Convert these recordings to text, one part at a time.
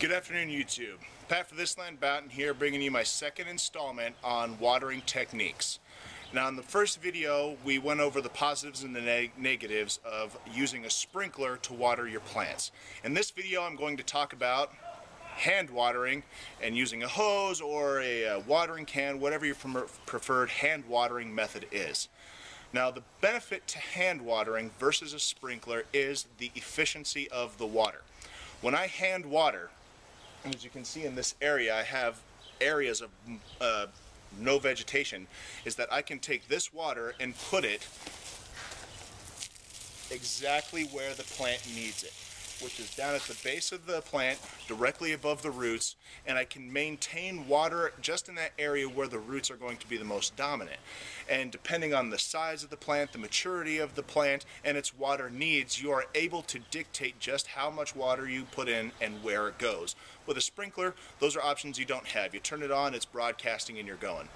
Good afternoon, YouTube. Pat for This Land Boughton here, bringing you my second installment on watering techniques. Now, in the first video, we went over the positives and the negatives of using a sprinkler to water your plants. In this video, I'm going to talk about hand watering and using a hose or a watering can, whatever your preferred hand watering method is. Now, the benefit to hand watering versus a sprinkler is the efficiency of the water. When I hand water, as you can see in this area, I have areas of no vegetation, is that I can take this water and put it exactly where the plant needs it, which is down at the base of the plant, directly above the roots, and I can maintain water just in that area where the roots are going to be the most dominant. And depending on the size of the plant, the maturity of the plant, and its water needs, you are able to dictate just how much water you put in and where it goes. With a sprinkler, those are options you don't have. You turn it on, it's broadcasting, and you're going.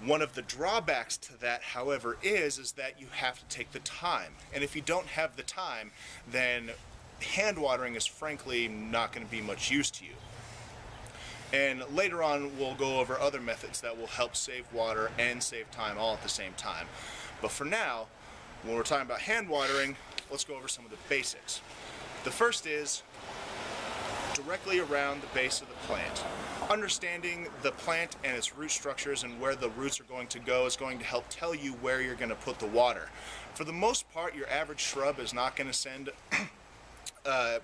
One of the drawbacks to that, however, is that you have to take the time. And if you don't have the time, then hand watering is frankly not going to be much use to you. And later on, we'll go over other methods that will help save water and save time all at the same time. But for now, when we're talking about hand watering, let's go over some of the basics. The first is directly around the base of the plant. Understanding the plant and its root structures and where the roots are going to go is going to help tell you where you're going to put the water. For the most part, your average shrub is not going to send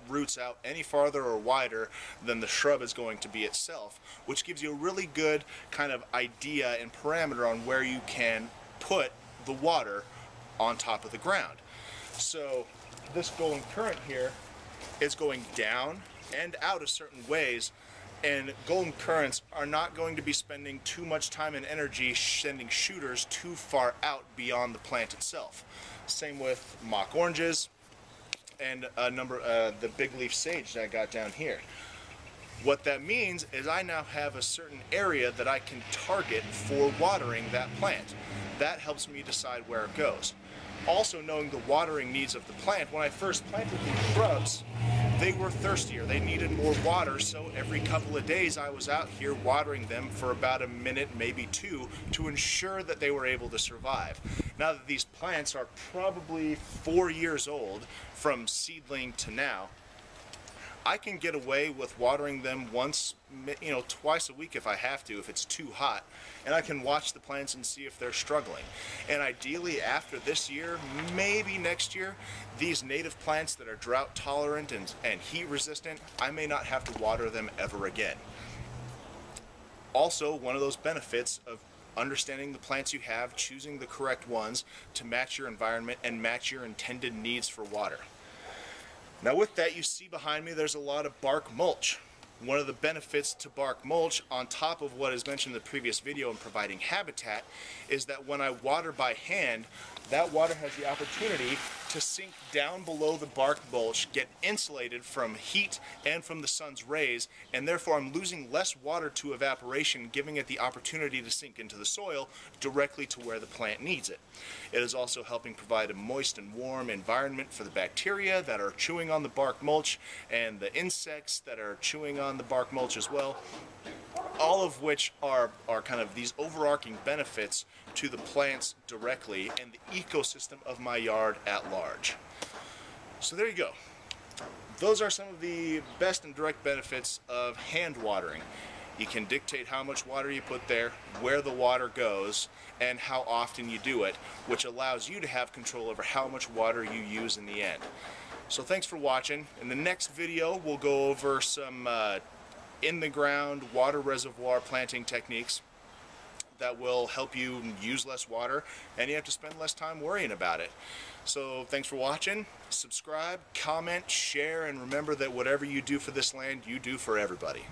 roots out any farther or wider than the shrub is going to be itself, which gives you a really good kind of idea and parameter on where you can put the water on top of the ground. So this golden current here is going down and out a certain ways, and golden currants are not going to be spending too much time and energy sending shooters too far out beyond the plant itself. Same with mock oranges and the big leaf sage that I got down here. What that means is I now have a certain area that I can target for watering that plant. That helps me decide where it goes. Also, knowing the watering needs of the plant, when I first planted these shrubs, they were thirstier. They needed more water, so every couple of days I was out here watering them for about a minute, maybe two, to ensure that they were able to survive. Now that these plants are probably 4 years old, from seedling to now, I can get away with watering them once, twice a week if I have to, if it's too hot, and I can watch the plants and see if they're struggling. And ideally, after this year, maybe next year, these native plants that are drought tolerant and heat resistant, I may not have to water them ever again. Also, one of those benefits of understanding the plants you have, choosing the correct ones to match your environment and match your intended needs for water. Now with that, you see behind me there's a lot of bark mulch. One of the benefits to bark mulch, on top of what is mentioned in the previous video in providing habitat, is that when I water by hand, that water has the opportunity to sink down below the bark mulch, get insulated from heat and from the sun's rays, and therefore I'm losing less water to evaporation, giving it the opportunity to sink into the soil directly to where the plant needs it. It is also helping provide a moist and warm environment for the bacteria that are chewing on the bark mulch and the insects that are chewing on the bark mulch as well, all of which are kind of these overarching benefits to the plants directly and the ecosystem of my yard at large. So there you go. Those are some of the best and direct benefits of hand watering. You can dictate how much water you put there, where the water goes, and how often you do it, which allows you to have control over how much water you use in the end. So thanks for watching. In the next video, we'll go over some in-the-ground water reservoir planting techniques that will help you use less water, and you have to spend less time worrying about it. So thanks for watching. Subscribe, comment, share, and remember that whatever you do for this land, you do for everybody.